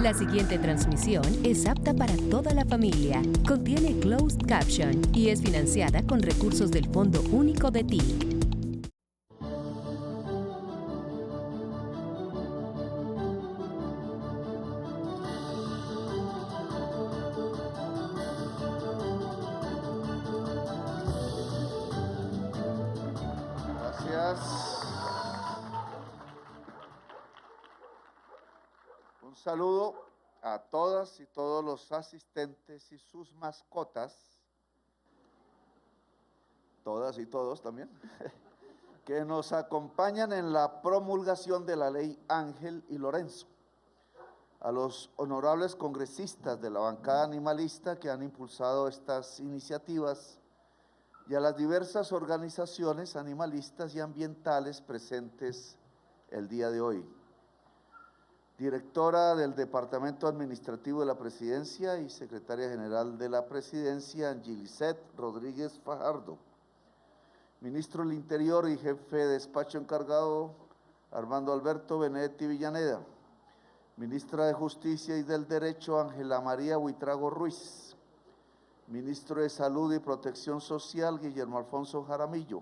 La siguiente transmisión es apta para toda la familia. Contiene closed caption y es financiada con recursos del Fondo Único de TIC. Un saludo a todas y todos los asistentes y sus mascotas, todas y todos también, que nos acompañan en la promulgación de la ley Ángel y Lorenzo, a los honorables congresistas de la bancada animalista que han impulsado estas iniciativas y a las diversas organizaciones animalistas y ambientales presentes el día de hoy. Directora del Departamento Administrativo de la Presidencia y Secretaria General de la Presidencia, Angilisset Rodríguez Fajardo. Ministro del Interior y Jefe de Despacho Encargado, Armando Alberto Benedetti Villaneda. Ministra de Justicia y del Derecho, Ángela María Buitrago Ruiz. Ministro de Salud y Protección Social, Guillermo Alfonso Jaramillo.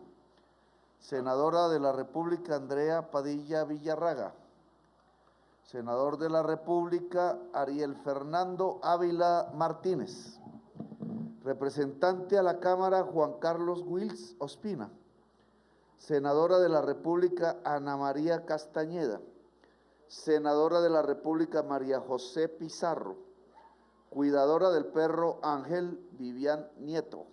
Senadora de la República, Andrea Padilla Villarraga. Senador de la República, Ariel Fernando Ávila Martínez. Representante a la Cámara, Juan Carlos Wills Ospina. Senadora de la República, Ana María Castañeda. Senadora de la República, María José Pizarro. Cuidadora del perro, Ángel Vivian Nieto.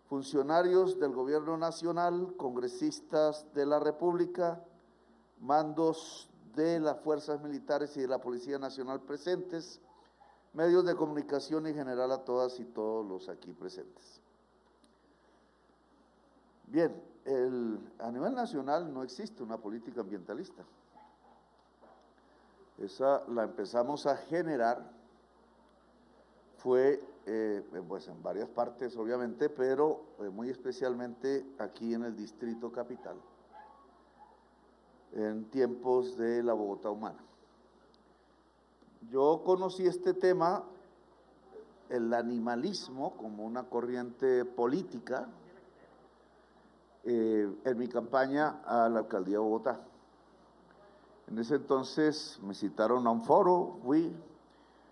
Funcionarios del Gobierno Nacional, congresistas de la República, mandos de las fuerzas militares y de la Policía Nacional presentes, medios de comunicación y en general a todas y todos los aquí presentes. Bien, a nivel nacional no existe una política ambientalista. Esa la empezamos a generar, fue pues en varias partes obviamente, pero muy especialmente aquí en el Distrito Capital, en tiempos de la Bogotá humana. Yo conocí este tema, el animalismo, como una corriente política, en mi campaña a la alcaldía de Bogotá. En ese entonces me citaron a un foro, fui,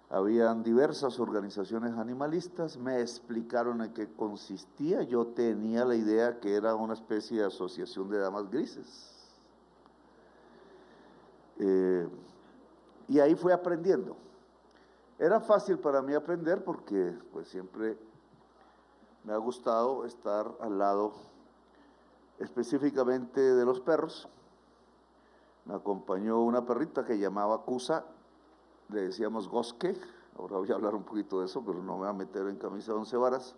habían diversas organizaciones animalistas, me explicaron en qué consistía, yo tenía la idea que era una especie de asociación de damas grises. Y ahí fui aprendiendo. Era fácil para mí aprender porque pues siempre me ha gustado estar al lado específicamente de los perros. Me acompañó una perrita que llamaba Cusa, le decíamos Gosque, ahora voy a hablar un poquito de eso, pero no me voy a meter en camisa de 11 varas.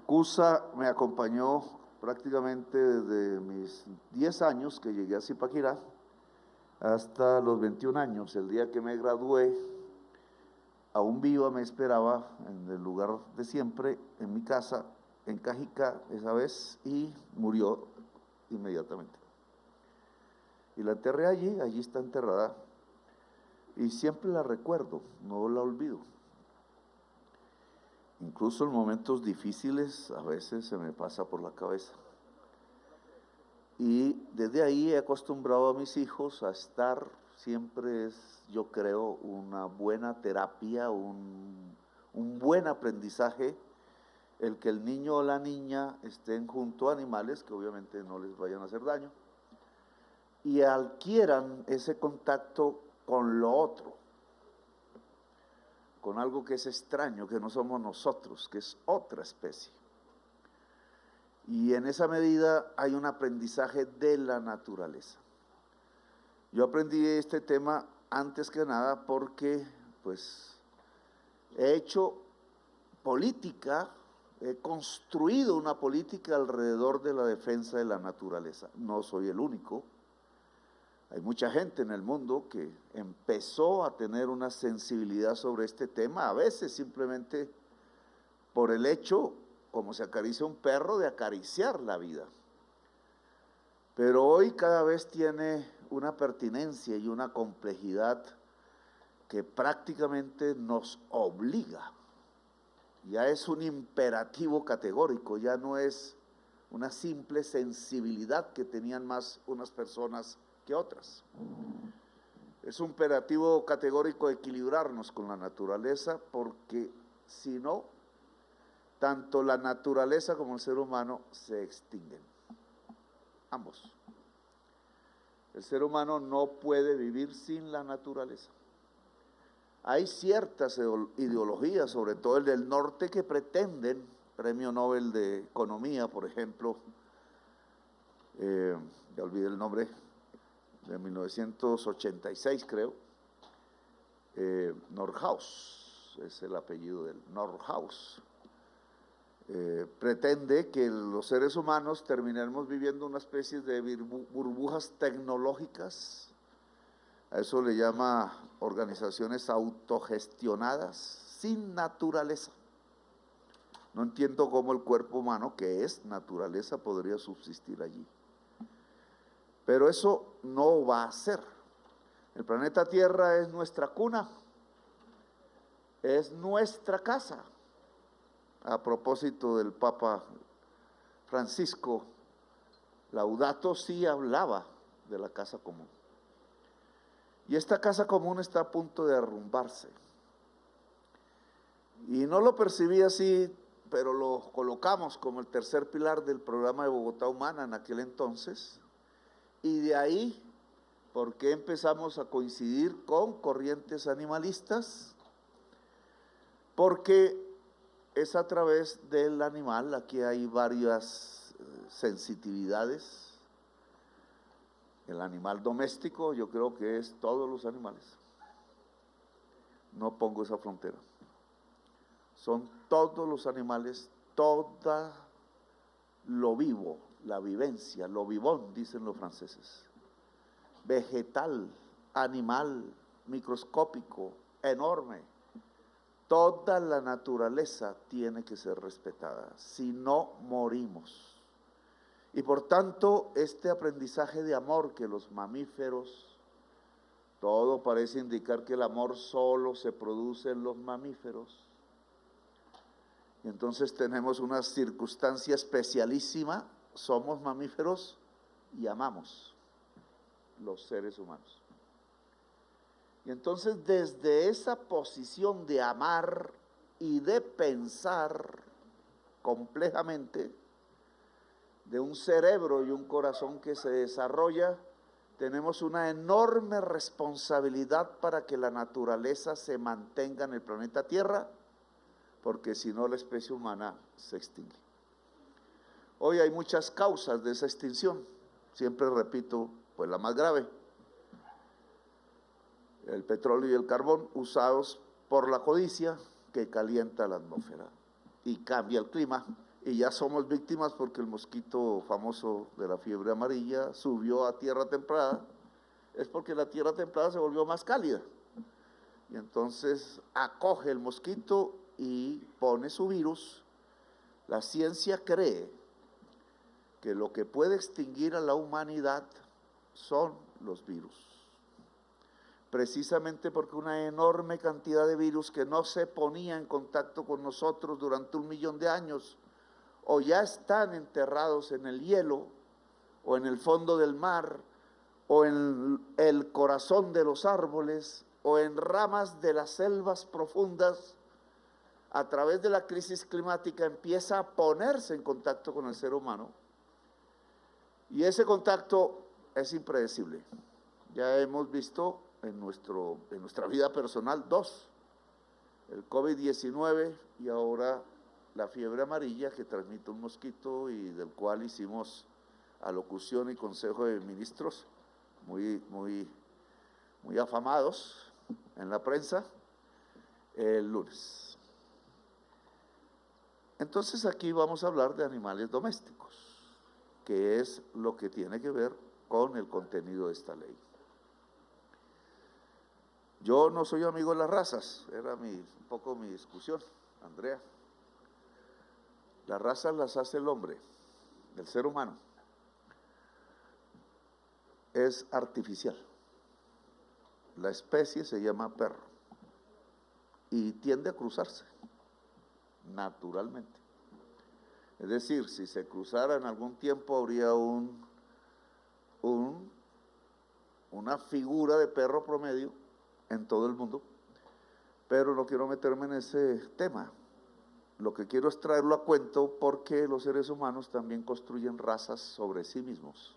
Cusa me acompañó prácticamente desde mis 10 años que llegué a Zipaquirá, hasta los 21 años, el día que me gradué, aún viva me esperaba en el lugar de siempre, en mi casa, en Cajicá esa vez, y murió inmediatamente. Y la enterré allí está enterrada, y siempre la recuerdo, no la olvido. Incluso en momentos difíciles a veces se me pasa por la cabeza. Y desde ahí he acostumbrado a mis hijos a estar, siempre es, yo creo, una buena terapia, un buen aprendizaje, el que el niño o la niña estén junto a animales que obviamente no les vayan a hacer daño y adquieran ese contacto con lo otro, con algo que es extraño, que no somos nosotros, que es otra especie. Y en esa medida hay un aprendizaje de la naturaleza. Yo aprendí este tema antes que nada porque pues he hecho política, he construido una política alrededor de la defensa de la naturaleza. No soy el único. Hay mucha gente en el mundo que empezó a tener una sensibilidad sobre este tema, a veces simplemente por el hecho, como se acaricia un perro, de acariciar la vida. Pero hoy cada vez tiene una pertinencia y una complejidad que prácticamente nos obliga, ya es un imperativo categórico, ya no es una simple sensibilidad que tenían más unas personas que otras. Es un imperativo categórico equilibrarnos con la naturaleza, porque si no, tanto la naturaleza como el ser humano se extinguen, ambos. El ser humano no puede vivir sin la naturaleza. Hay ciertas ideologías, sobre todo el del norte, que pretenden, Premio Nobel de Economía, por ejemplo, ya olvidé el nombre, de 1986 creo, Nordhaus, es el apellido del Nordhaus, pretende que los seres humanos terminemos viviendo una especie de burbujas tecnológicas. A eso le llama organizaciones autogestionadas, sin naturaleza. No entiendo cómo el cuerpo humano, que es naturaleza, podría subsistir allí. Pero eso no va a ser. El planeta Tierra es nuestra cuna, es nuestra casa. A propósito del Papa Francisco, Laudato Si hablaba de la casa común. Y esta casa común está a punto de derrumbarse. Y no lo percibí así, pero lo colocamos como el tercer pilar del programa de Bogotá Humana en aquel entonces. Y de ahí, ¿por qué empezamos a coincidir con corrientes animalistas? Porque es a través del animal, aquí hay varias sensitividades. El animal doméstico, yo creo que es todos los animales. No pongo esa frontera. Son todos los animales, todo lo vivo, la vivencia, lo vivón, dicen los franceses. Vegetal, animal, microscópico, enorme. Toda la naturaleza tiene que ser respetada, si no morimos. Y por tanto, este aprendizaje de amor que los mamíferos, todo parece indicar que el amor solo se produce en los mamíferos. Y entonces tenemos una circunstancia especialísima, somos mamíferos y amamos los seres humanos. Y entonces desde esa posición de amar y de pensar complejamente, de un cerebro y un corazón que se desarrolla, tenemos una enorme responsabilidad para que la naturaleza se mantenga en el planeta Tierra, porque si no la especie humana se extingue. Hoy hay muchas causas de esa extinción, siempre repito, pues la más grave, el petróleo y el carbón usados por la codicia que calienta la atmósfera y cambia el clima. Y ya somos víctimas porque el mosquito famoso de la fiebre amarilla subió a tierra templada, es porque la tierra templada se volvió más cálida. Y entonces acoge el mosquito y pone su virus. La ciencia cree que lo que puede extinguir a la humanidad son los virus. Precisamente porque una enorme cantidad de virus que no se ponía en contacto con nosotros durante 1 millón de años, o ya están enterrados en el hielo, o en el fondo del mar, o en el corazón de los árboles, o en ramas de las selvas profundas, a través de la crisis climática empieza a ponerse en contacto con el ser humano. Y ese contacto es impredecible. Ya hemos visto en nuestra vida personal 2, el COVID-19 y ahora la fiebre amarilla que transmite un mosquito y del cual hicimos alocución y consejo de ministros muy afamados en la prensa el lunes. Entonces aquí vamos a hablar de animales domésticos, que es lo que tiene que ver con el contenido de esta ley. Yo no soy amigo de las razas, era un poco mi discusión, Andrea. Las razas las hace el hombre, el ser humano. Es artificial. La especie se llama perro. y tiende a cruzarse, naturalmente. Es decir, si se cruzara en algún tiempo habría una figura de perro promedio en todo el mundo, pero no quiero meterme en ese tema. Lo que quiero es traerlo a cuento porque los seres humanos también construyen razas sobre sí mismos.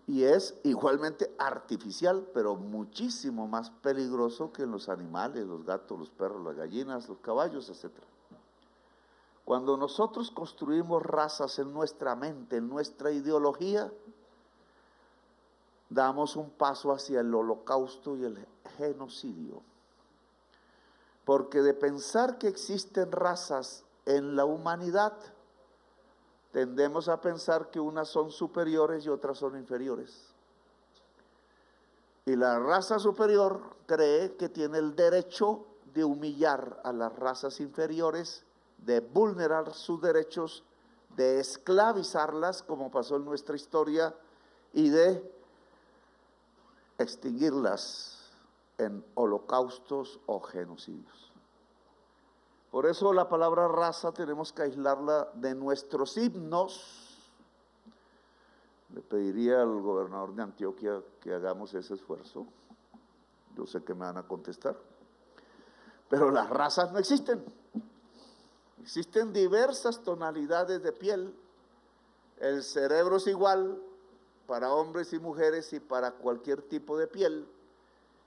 Y es igualmente artificial, pero muchísimo más peligroso que en los animales, los gatos, los perros, las gallinas, los caballos, etc. Cuando nosotros construimos razas en nuestra mente, en nuestra ideología, damos un paso hacia el holocausto y el genocidio. Porque de pensar que existen razas en la humanidad, tendemos a pensar que unas son superiores y otras son inferiores. Y la raza superior cree que tiene el derecho de humillar a las razas inferiores, de vulnerar sus derechos, de esclavizarlas, como pasó en nuestra historia, y de extinguirlas en holocaustos o genocidios. Por eso la palabra raza tenemos que aislarla de nuestros himnos. Le pediría al gobernador de Antioquia que hagamos ese esfuerzo. Yo sé que me van a contestar, pero las razas no existen. Existen diversas tonalidades de piel. El cerebro es igual para hombres y mujeres y para cualquier tipo de piel.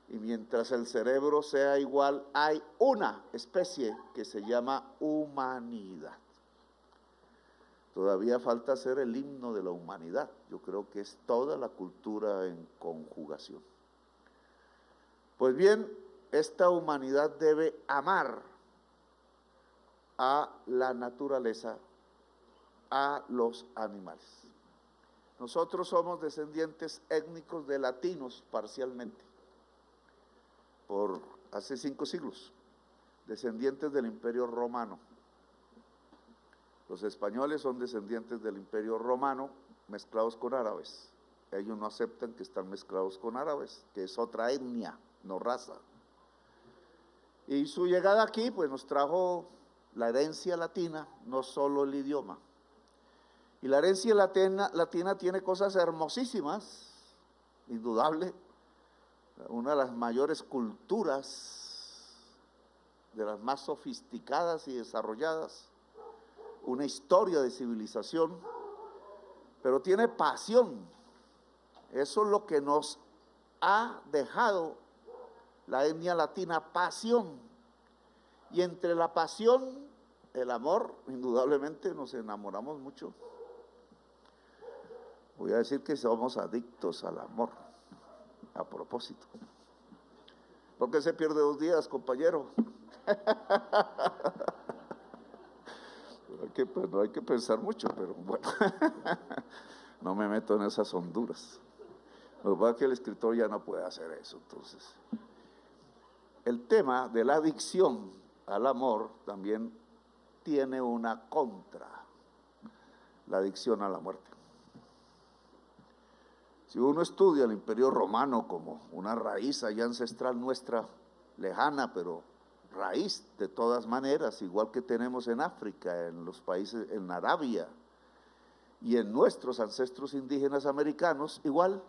Y mientras el cerebro sea igual, hay una especie que se llama humanidad. Todavía falta hacer el himno de la humanidad. Yo creo que es toda la cultura en conjugación. Pues bien, esta humanidad debe amar a la naturaleza, a los animales. Nosotros somos descendientes étnicos de latinos parcialmente, por hace 5 siglos, descendientes del Imperio Romano. Los españoles son descendientes del Imperio Romano mezclados con árabes. Ellos no aceptan que están mezclados con árabes, que es otra etnia, no raza. Y su llegada aquí pues nos trajo la herencia latina, no solo el idioma. Y la herencia latina tiene cosas hermosísimas, indudable. Una de las mayores culturas, de las más sofisticadas y desarrolladas, una historia de civilización, pero tiene pasión. Eso es lo que nos ha dejado la etnia latina, pasión. Y entre la pasión, el amor, indudablemente nos enamoramos mucho. Voy a decir que somos adictos al amor, a propósito. ¿Por qué se pierde 2 días, compañero? No hay que pensar mucho, pero bueno, no me meto en esas honduras. Lo que pasa es que el escritor ya no puede hacer eso. Entonces, el tema de la adicción al amor también tiene una contra, la adicción a la muerte. Si uno estudia el Imperio Romano como una raíz allá ancestral nuestra, lejana, pero raíz de todas maneras, igual que tenemos en África, en los países, en Arabia y en nuestros ancestros indígenas americanos, igual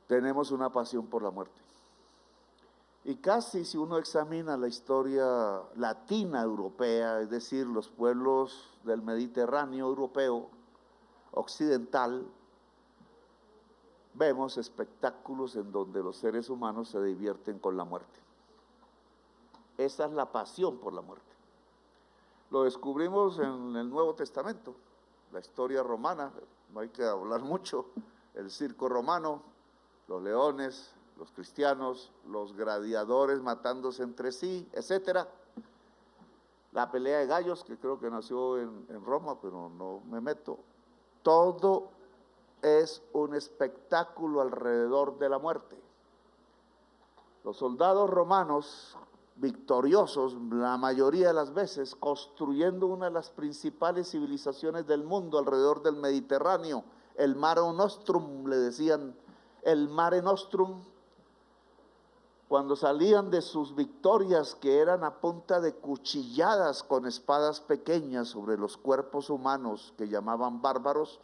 tenemos una pasión por la muerte. Y casi si uno examina la historia latina europea, es decir, los pueblos del Mediterráneo europeo, occidental, vemos espectáculos en donde los seres humanos se divierten con la muerte. Esa es la pasión por la muerte. Lo descubrimos en el Nuevo Testamento, la historia romana, no hay que hablar mucho, el circo romano, los leones, los cristianos, los gladiadores matándose entre sí, etcétera. La pelea de gallos, que creo que nació en Roma, pero no me meto. Todo es un espectáculo alrededor de la muerte. Los soldados romanos victoriosos, la mayoría de las veces, construyendo una de las principales civilizaciones del mundo alrededor del Mediterráneo, el Mare Nostrum, le decían, el Mare Nostrum, cuando salían de sus victorias, que eran a punta de cuchilladas con espadas pequeñas sobre los cuerpos humanos que llamaban bárbaros,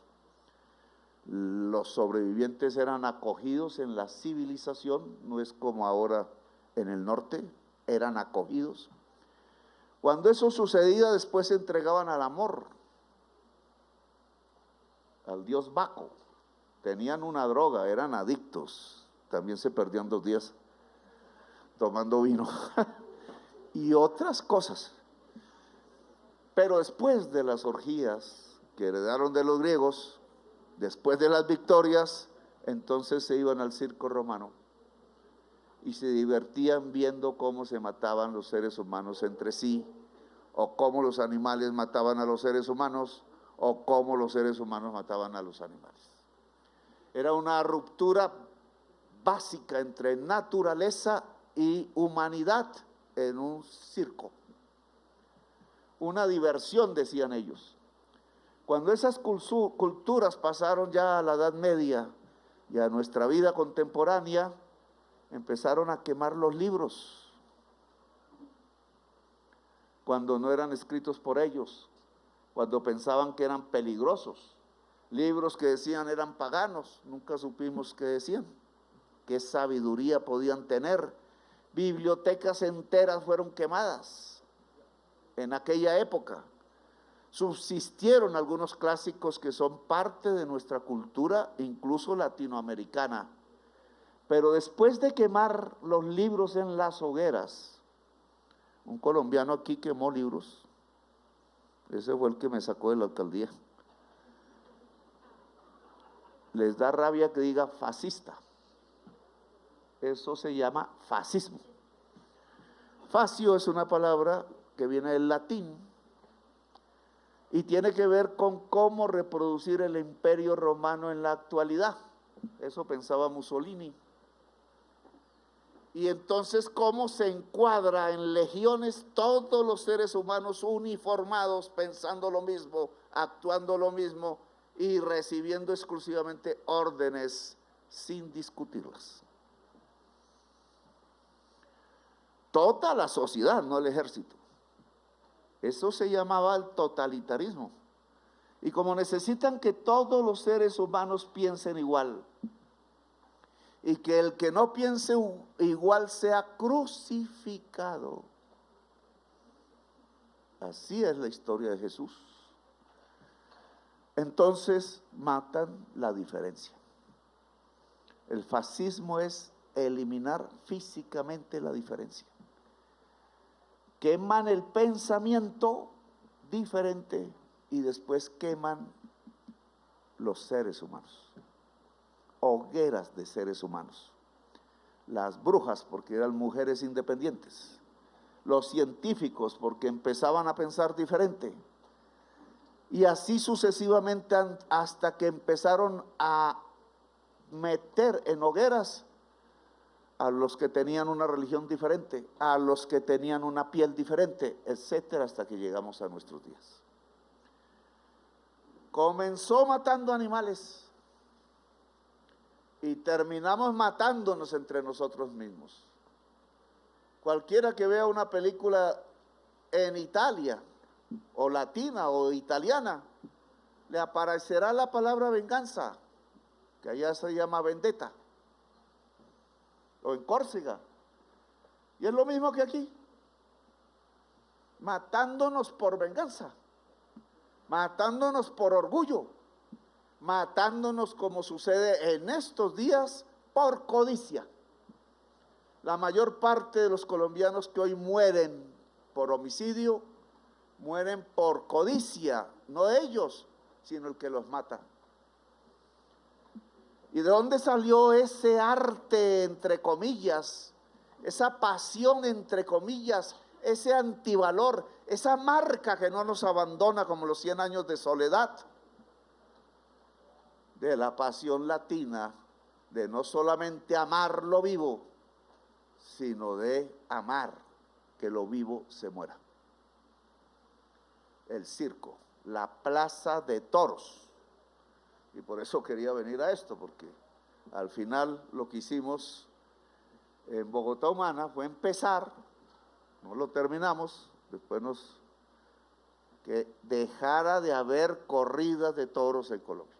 los sobrevivientes eran acogidos en la civilización, no es como ahora en el norte, eran acogidos. Cuando eso sucedía, después se entregaban al amor, al dios Baco. Tenían una droga, eran adictos, también se perdían 2 días tomando vino y otras cosas. Pero después de las orgías que heredaron de los griegos, después de las victorias, entonces se iban al circo romano y se divertían viendo cómo se mataban los seres humanos entre sí, o cómo los animales mataban a los seres humanos, o cómo los seres humanos mataban a los animales. Era una ruptura básica entre naturaleza y humanidad en un circo. Una diversión, decían ellos. Cuando esas culturas pasaron ya a la Edad Media y a nuestra vida contemporánea, empezaron a quemar los libros, cuando no eran escritos por ellos, cuando pensaban que eran peligrosos. Libros que decían eran paganos, nunca supimos qué decían, qué sabiduría podían tener. Bibliotecas enteras fueron quemadas en aquella época. Subsistieron algunos clásicos que son parte de nuestra cultura, incluso latinoamericana. Pero después de quemar los libros en las hogueras, un colombiano aquí quemó libros. Ese fue el que me sacó de la alcaldía. Les da rabia que diga fascista. Eso se llama fascismo. Fascio es una palabra que viene del latín y tiene que ver con cómo reproducir el imperio romano en la actualidad. Eso pensaba Mussolini. Y entonces, ¿cómo se encuadra en legiones todos los seres humanos uniformados, pensando lo mismo, actuando lo mismo y recibiendo exclusivamente órdenes sin discutirlas? Toda la sociedad, no el ejército. Eso se llamaba el totalitarismo. Y como necesitan que todos los seres humanos piensen igual, y que el que no piense igual sea crucificado. Así es la historia de Jesús. Entonces matan la diferencia. El fascismo es eliminar físicamente la diferencia. Queman el pensamiento diferente y después queman los seres humanos. Hogueras de seres humanos. Las brujas, porque eran mujeres independientes. Los científicos, porque empezaban a pensar diferente. Y así sucesivamente hasta que empezaron a meter en hogueras a los que tenían una religión diferente, a los que tenían una piel diferente, etcétera, hasta que llegamos a nuestros días. Comenzó matando animales y terminamos matándonos entre nosotros mismos. Cualquiera que vea una película en Italia, o latina, o italiana, le aparecerá la palabra venganza, que allá se llama vendetta, o en Córcega, y es lo mismo que aquí, matándonos por venganza, matándonos por orgullo, matándonos como sucede en estos días por codicia. La mayor parte de los colombianos que hoy mueren por homicidio, mueren por codicia, no ellos, sino el que los mata. ¿Y de dónde salió ese arte, entre comillas, esa pasión, entre comillas, ese antivalor, esa marca que no nos abandona como los 100 años de soledad? De la pasión latina, de no solamente amar lo vivo, sino de amar que lo vivo se muera. El circo, la plaza de toros. Y por eso quería venir a esto, porque al final lo que hicimos en Bogotá Humana fue empezar, no lo terminamos, después que dejara de haber corridas de toros en Colombia.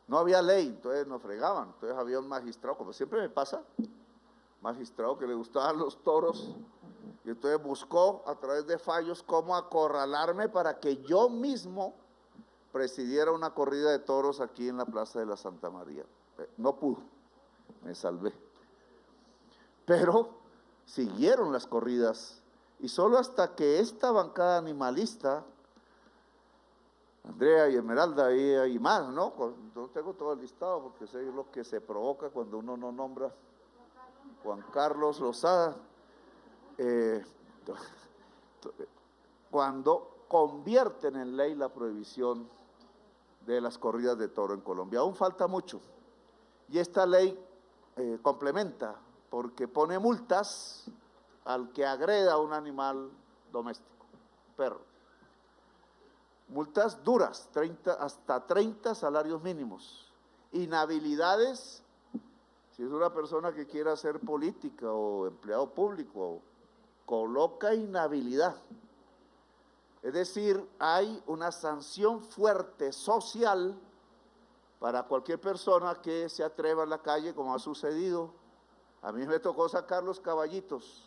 No había ley, entonces nos fregaban, entonces había un magistrado, como siempre me pasa, magistrado que le gustaban los toros, y entonces buscó a través de fallos cómo acorralarme para que yo mismo presidiera una corrida de toros aquí en la Plaza de la Santa María. No pudo, me salvé. Pero siguieron las corridas, y solo hasta que esta bancada animalista, Andrea y Esmeralda y más, ¿no? No tengo todo el listado porque sé lo que se provoca cuando uno no nombra. Juan Carlos Lozada, cuando convierten en ley la prohibición de las corridas de toro en Colombia. Aún falta mucho, y esta ley complementa, porque pone multas al que agreda a un animal doméstico, perro. Multas duras, hasta 30 salarios mínimos, inhabilidades. Si es una persona que quiera hacer política o empleado público, coloca inhabilidad. Es decir, hay una sanción fuerte social para cualquier persona que se atreva en la calle, como ha sucedido. A mí me tocó sacar los caballitos.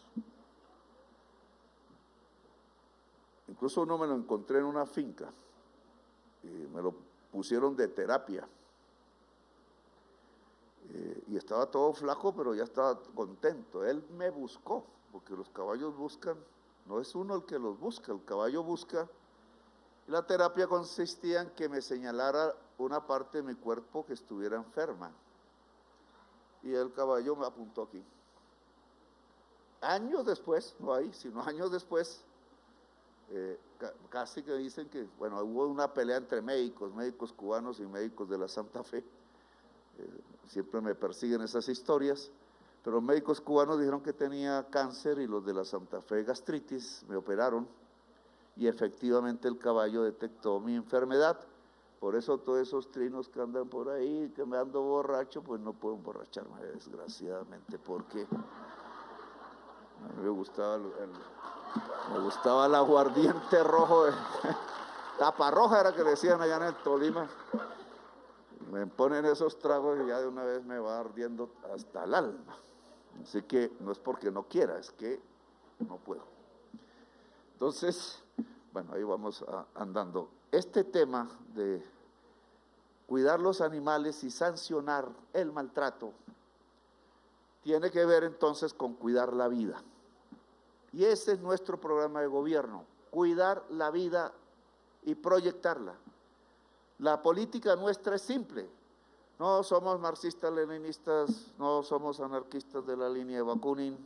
Incluso uno me lo encontré en una finca y me lo pusieron de terapia. Y estaba todo flaco, pero ya estaba contento. Él me buscó, porque los caballos buscan, no es uno el que los busca, el caballo busca. Y la terapia consistía en que me señalara una parte de mi cuerpo que estuviera enferma. Y el caballo me apuntó aquí. Años después, no ahí, sino años después, casi que dicen que, bueno, hubo una pelea entre médicos cubanos y médicos de la Santa Fe. Siempre me persiguen esas historias, pero los médicos cubanos dijeron que tenía cáncer y los de la Santa Fe gastritis. Me operaron y efectivamente el caballo detectó mi enfermedad. Por eso todos esos trinos que andan por ahí, que me ando borracho, pues no puedo emborracharme, desgraciadamente, porque a mí me gustaba el aguardiente rojo, tapa roja era que le decían allá en el Tolima. Me ponen esos tragos y ya de una vez me va ardiendo hasta el alma. Así que no es porque no quiera, es que no puedo. Entonces, bueno, ahí vamos andando. Este tema de cuidar los animales y sancionar el maltrato tiene que ver entonces con cuidar la vida. Y ese es nuestro programa de gobierno, cuidar la vida y proyectarla. La política nuestra es simple, no somos marxistas-leninistas, no somos anarquistas de la línea de Bakunin,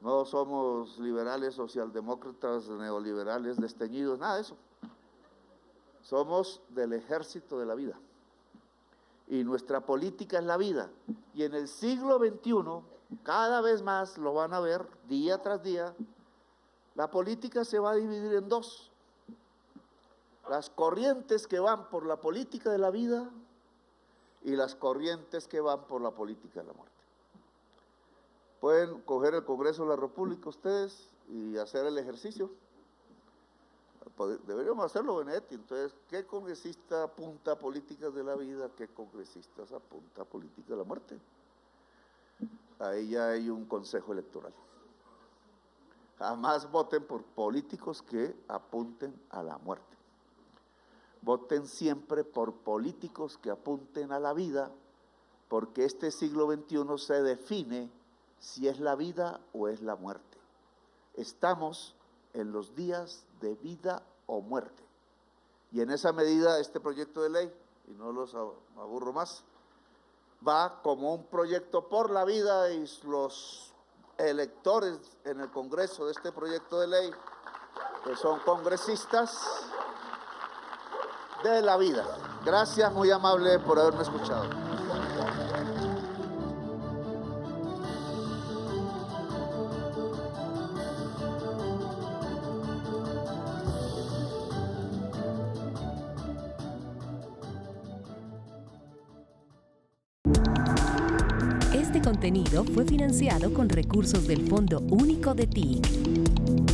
no somos liberales, socialdemócratas, neoliberales, desteñidos, nada de eso. Somos del ejército de la vida y nuestra política es la vida. Y en el siglo XXI, cada vez más lo van a ver día tras día, la política se va a dividir en dos. Las corrientes que van por la política de la vida y las corrientes que van por la política de la muerte. Pueden coger el Congreso de la República ustedes y hacer el ejercicio. Deberíamos hacerlo, Benedetti. Entonces, ¿qué congresista apunta a políticas de la vida? ¿Qué congresistas apunta a políticas de la muerte? Ahí ya hay un consejo electoral. Jamás voten por políticos que apunten a la muerte. Voten siempre por políticos que apunten a la vida, porque este siglo XXI se define si es la vida o es la muerte. Estamos en los días de vida o muerte. Y en esa medida este proyecto de ley, y no los aburro más, va como un proyecto por la vida, y los electores en el Congreso de este proyecto de ley, que son congresistas de la vida. Gracias, muy amable por haberme escuchado. Este contenido fue financiado con recursos del Fondo Único de TIC.